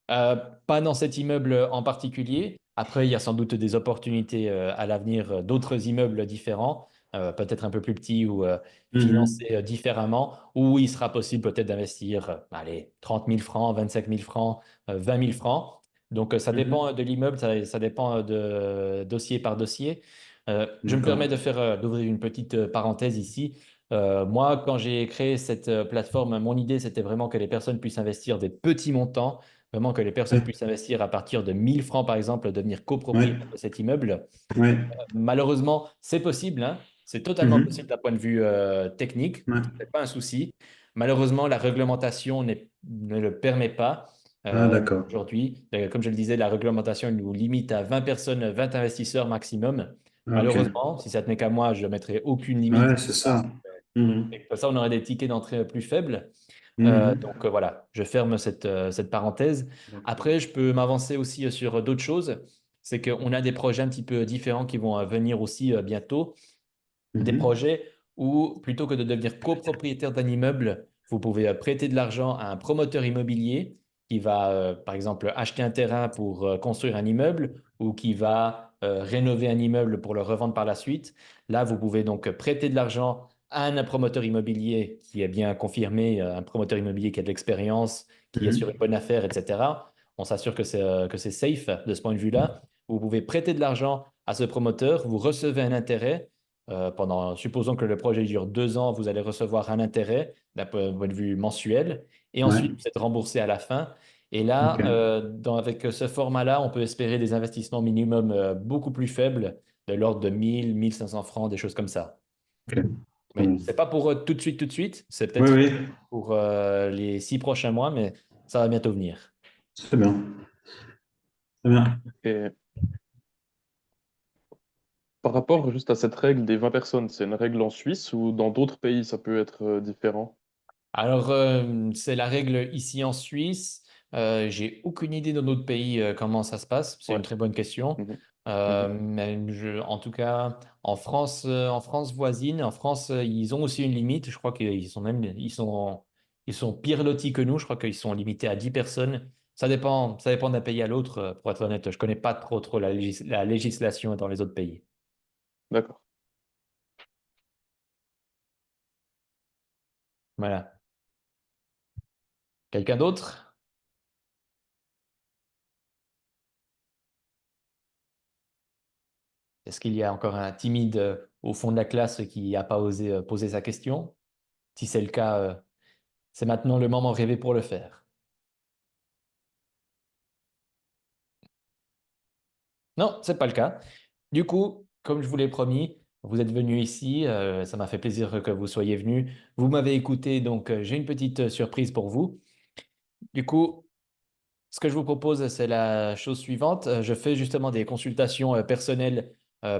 Pas dans cet immeuble en particulier. Après, il y a sans doute des opportunités à l'avenir, d'autres immeubles différents, peut-être un peu plus petits ou Mhm. financés différemment, où il sera possible peut-être d'investir, allez, 30 000 francs, 25 000 francs, 20 000 francs. Donc, ça dépend Mhm. de l'immeuble, ça dépend de dossier par dossier. Je me permets D'accord. d'ouvrir une petite parenthèse ici. Moi, quand j'ai créé cette plateforme, mon idée, c'était vraiment que les personnes puissent investir des petits montants. Vraiment que les personnes Ouais. puissent investir à partir de 1000 francs, par exemple, devenir Ouais. copropriétaire de cet immeuble. Ouais. Malheureusement, c'est possible, hein. C'est totalement possible Mhm. d'un point de vue technique. Ouais. Ce n'est pas un souci. Malheureusement, la réglementation ne le permet pas Ah, d'accord. aujourd'hui. Comme je le disais, la réglementation elle nous limite à 20 personnes, 20 investisseurs maximum. Ah, ok. Malheureusement, si ça tenait qu'à moi, je ne mettrais aucune limite. Ouais, c'est ça. Mhm. Et comme ça, on aurait des tickets d'entrée plus faibles. Mhm. Donc voilà, je ferme cette parenthèse. D'accord. Après, je peux m'avancer aussi sur d'autres choses. C'est qu'on a des projets un petit peu différents qui vont venir aussi bientôt. Des Mhm. projets où, plutôt que de devenir copropriétaire d'un immeuble, vous pouvez prêter de l'argent à un promoteur immobilier qui va, par exemple, acheter un terrain pour construire un immeuble ou qui va rénover un immeuble pour le revendre par la suite. Là, vous pouvez donc prêter de l'argent à un promoteur immobilier qui est bien confirmé, un promoteur immobilier qui a de l'expérience, qui est sur une Mhm. bonne affaire, etc. On s'assure que c'est safe de ce point de vue-là. Vous pouvez prêter de l'argent à ce promoteur, vous recevez un intérêt supposons que le projet dure 2 ans, vous allez recevoir un intérêt d'un point de vue mensuel, et Ouais. ensuite vous êtes remboursé à la fin. Et là, Ok. avec ce format-là, on peut espérer des investissements minimum beaucoup plus faibles, de l'ordre de 1000, 1500 francs, des choses comme ça. Ok. Très Mais bien. c'est pas pour tout de suite, c'est Oui, peut-être oui. pour les 6 prochains mois, mais ça va bientôt venir. Très bien. Très bien. Et par rapport juste à cette règle des 20 personnes, c'est une règle en Suisse ou dans d'autres pays ça peut être différent? Alors, c'est la règle ici en Suisse. J'ai aucune idée dans d'autres pays comment ça se passe. C'est une Ouais. très bonne question. Mhm. Mhm. En tout cas, en France voisine, en France, ils ont aussi une limite. Je crois qu'ils sont même, ils sont pire lotis que nous. Je crois qu'ils sont limités à 10 personnes. Ça dépend d'un pays à l'autre. Pour être honnête, je connais pas trop la législation dans les autres pays. D'accord. Voilà. Quelqu'un d'autre? Est-ce qu'il y a encore un timide au fond de la classe qui n'a pas osé poser sa question? Si c'est le cas, c'est maintenant le moment rêvé pour le faire. Non, c'est pas le cas. Du coup, comme je vous l'ai promis, vous êtes venu ici. Ça m'a fait plaisir que vous soyez venu. Vous m'avez écouté, donc j'ai une petite surprise pour vous. Du coup, ce que je vous propose, c'est la chose suivante. Je fais justement des consultations personnelles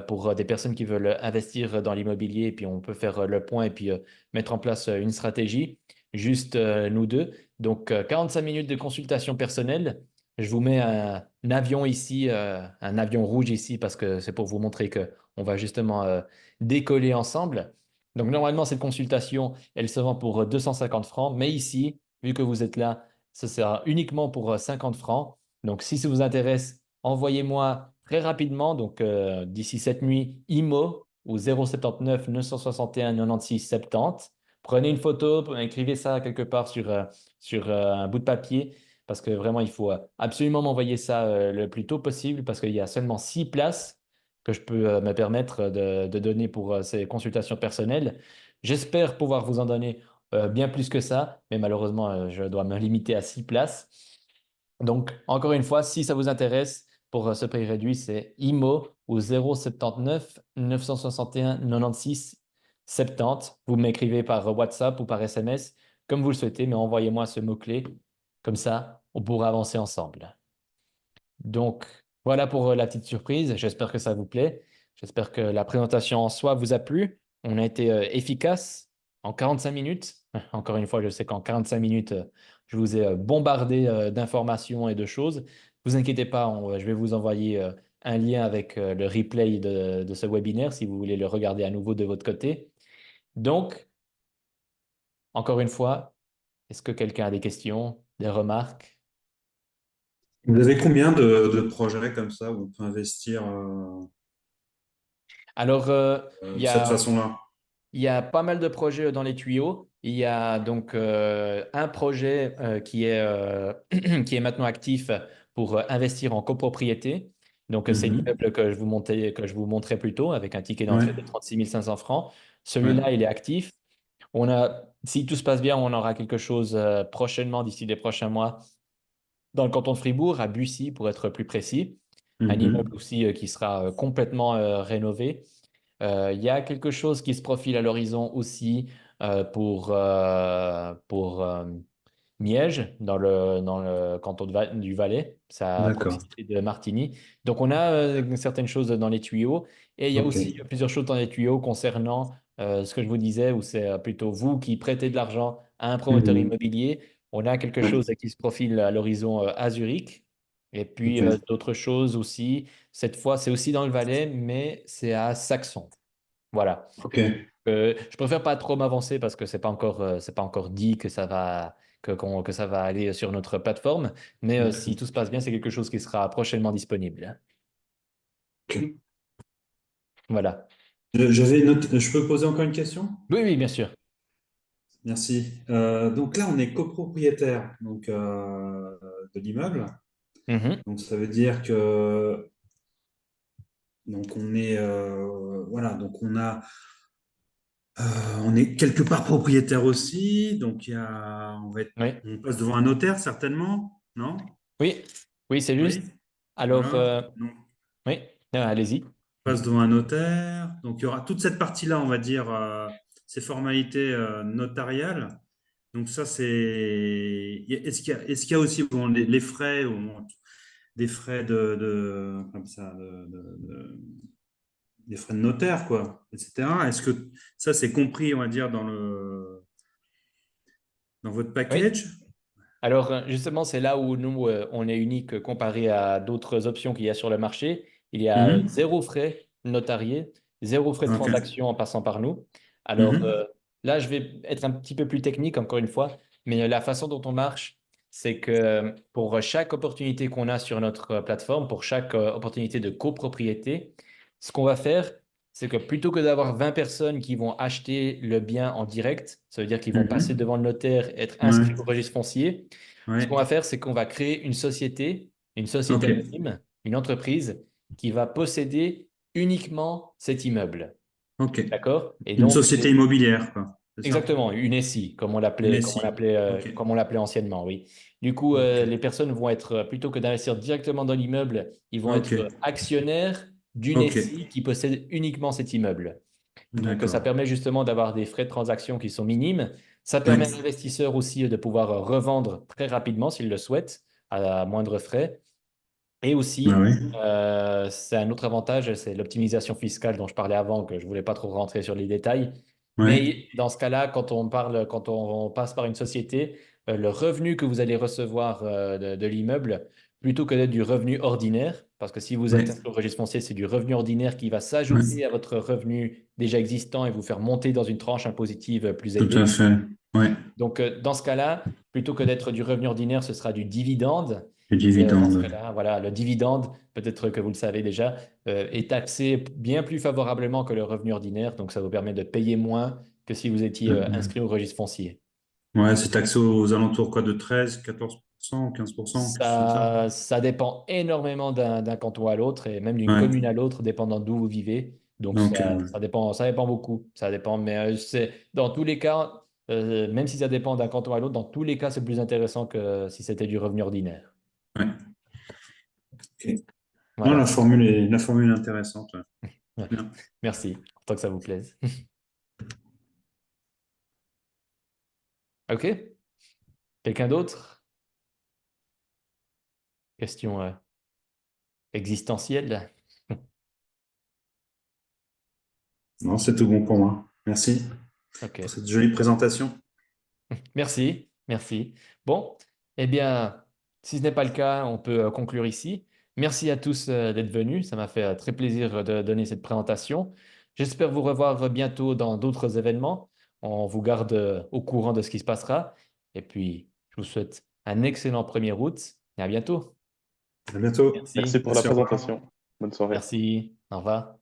pour des personnes qui veulent investir dans l'immobilier, et puis on peut faire le point et puis mettre en place une stratégie, juste nous deux. Donc, 45 minutes de consultation personnelle. Je vous mets un avion ici, un avion rouge ici, parce que c'est pour vous montrer que on va justement décoller ensemble. Donc, normalement, cette consultation, elle se vend pour 250 francs, mais ici, vu que vous êtes là, ce sera uniquement pour 50 francs. Donc, si ça vous intéresse, envoyez-moi très rapidement, donc d'ici cette nuit, IMO au 079 961 96 70. Prenez une photo, écrivez ça quelque part sur un bout de papier, parce que vraiment, il faut absolument m'envoyer ça le plus tôt possible, parce qu'il y a seulement 6 places que je peux me permettre de donner pour ces consultations personnelles. J'espère pouvoir vous en donner bien plus que ça, mais malheureusement, je dois me limiter à 6 places. Donc, encore une fois, si ça vous intéresse, pour ce prix réduit, c'est IMO au 079 961 96 70. Vous m'écrivez par WhatsApp ou par SMS, comme vous le souhaitez, mais envoyez-moi ce mot-clé. Comme ça, on pourra avancer ensemble. Donc, voilà pour la petite surprise. J'espère que ça vous plaît. J'espère que la présentation en soi vous a plu. On a été efficace en 45 minutes. Encore une fois, je sais qu'en 45 minutes, je vous ai bombardé d'informations et de choses. Vous inquiétez pas, je vais vous envoyer un lien avec le replay de ce webinaire si vous voulez le regarder à nouveau de votre côté. Donc, encore une fois, est-ce que quelqu'un a des questions, des remarques? Vous avez combien de projets comme ça où on peut investir Alors, il de y cette a façon-là? Il y a pas mal de projets dans les tuyaux. Il y a donc un projet qui est maintenant actif pour investir en copropriété. Donc, c'est Mhm. l'immeuble que je vous montrais plus tôt avec un ticket Ouais, d'entrée de 36 500 francs. ouais, Celui-là, il est actif. Si tout se passe bien, on aura quelque chose prochainement, d'ici les prochains mois, dans le canton de Fribourg, à Bussy, pour être plus précis. Un immeuble mhm. aussi qui sera complètement rénové. Il y a quelque chose qui se profile à l'horizon aussi pour Miège, dans le canton du Valais, c'est à D'accord. proximité de Martigny. Donc on a certaines choses dans les tuyaux et il y a Ok. aussi plusieurs choses dans les tuyaux concernant ce que je vous disais, où c'est plutôt vous qui prêtez de l'argent à un promoteur Mhm. immobilier. On a quelque Ouais. chose qui se profile à l'horizon à Zurich et puis Ok. d'autres choses aussi. Cette fois, c'est aussi dans le Valais, mais c'est à Saxon. Voilà. Ok. Je préfère pas trop m'avancer parce que c'est pas encore dit que que ça va aller sur notre plateforme. Mais si tout se passe bien, c'est quelque chose qui sera prochainement disponible. Ok. Voilà. Je peux poser encore une question? Oui, oui, bien sûr. Merci. Donc là, on est copropriétaire de l'immeuble. Mhm. Donc ça veut dire que on est voilà, on est quelque part propriétaire aussi. Donc Oui, on passe devant un notaire certainement, non? oui, oui, c'est juste. Oui. Alors, Voilà. Donc oui, allez-y. on passe devant un notaire. Donc il y aura toute cette partie-là, on va dire, ces formalités notariales. Donc ça, c'est. Est-ce qu'il y a aussi bon, les frais, des frais comme ça, des frais de notaire, quoi, etc. Est-ce que ça, c'est compris, on va dire, dans votre Oui. package? Alors, justement, c'est là où nous, on est unique comparé à d'autres options qu'il y a sur le marché. Il y a zéro frais notarié, zéro frais de Ok. transaction en passant par nous. Alors Mhm. là, je vais être un petit peu plus technique, encore une fois, mais la façon dont on marche, c'est que pour chaque opportunité qu'on a sur notre plateforme, pour chaque opportunité de copropriété, ce qu'on va faire, c'est que plutôt que d'avoir 20 personnes qui vont acheter le bien en direct, ça veut dire qu'ils vont passer Mhm. devant le notaire, être inscrits au Ouais. registre foncier, ce qu'on Ouais. va faire, c'est qu'on va créer une société Ok. anonyme, une entreprise qui va posséder uniquement cet immeuble. Ok. D'accord? Et Une donc, société immobilière, quoi. C'est ça? exactement, une SI, Une SI. Ok. comme on l'appelait anciennement, oui. Du coup, Ok. les personnes vont être, plutôt que d'investir directement dans l'immeuble, ils vont Ok. être actionnaires d'une Ok. SI qui possède uniquement cet immeuble. Donc, ça D'accord. permet justement d'avoir des frais de transaction qui sont minimes. Ça permet à Ouais. l'investisseur aussi de pouvoir revendre très rapidement s'il le souhaite, à moindre frais. Et Ah aussi, ouais. c'est un autre avantage, c'est l'optimisation fiscale dont je parlais avant, que je ne voulais pas trop rentrer sur les détails. Ouais. Mais dans ce cas-là, quand on passe par une société, le revenu que vous allez recevoir de l'immeuble, plutôt que d'être du revenu ordinaire, parce que si vous êtes Ouais. inscrit au registre foncier, c'est du revenu ordinaire qui va Ouais. s'ajouter à votre revenu déjà existant et vous faire monter dans une tranche impositive plus Tout à élevée. fait. Ouais. Donc, dans ce cas-là, plutôt que d'être du revenu ordinaire, ce sera du dividende. Le Et dans ce dividende. cas-là, voilà, le dividende, peut-être que vous le savez déjà, est taxé bien plus favorablement que le revenu ordinaire. Donc, ça vous permet de payer moins que si vous étiez inscrit au registre foncier. Ouais, c'est taxé aux alentours quoi, de 13, 14%, 15%, quelque chose comme ça. Ça dépend énormément d'un canton à l'autre et même d'une Ouais. commune à l'autre, dépendant d'où vous vivez. Donc, Ok. Ouais. ça dépend beaucoup. Ça dépend, mais dans tous les cas, même si ça dépend d'un canton à l'autre, dans tous les cas, c'est plus intéressant que si c'était du revenu ordinaire. Ouais. Ok. Non, Voilà. la formule est intéressante. Ouais. Ouais. Bien. Merci, tant que ça vous plaise. OK. Quelqu'un d'autre? Question existentielle? Non, c'est tout bon pour moi. Merci pour OK. cette jolie présentation. Merci, merci. Bon, eh bien, si ce n'est pas le cas, on peut conclure ici. Merci à tous d'être venus. Ça m'a fait très plaisir de donner cette présentation. J'espère vous revoir bientôt dans d'autres événements. On vous garde au courant de ce qui se passera. Et puis, je vous souhaite un excellent 1er août et à bientôt. À bientôt. Merci Merci, pour la Merci, au revoir. présentation. Bonne soirée. merci, au revoir.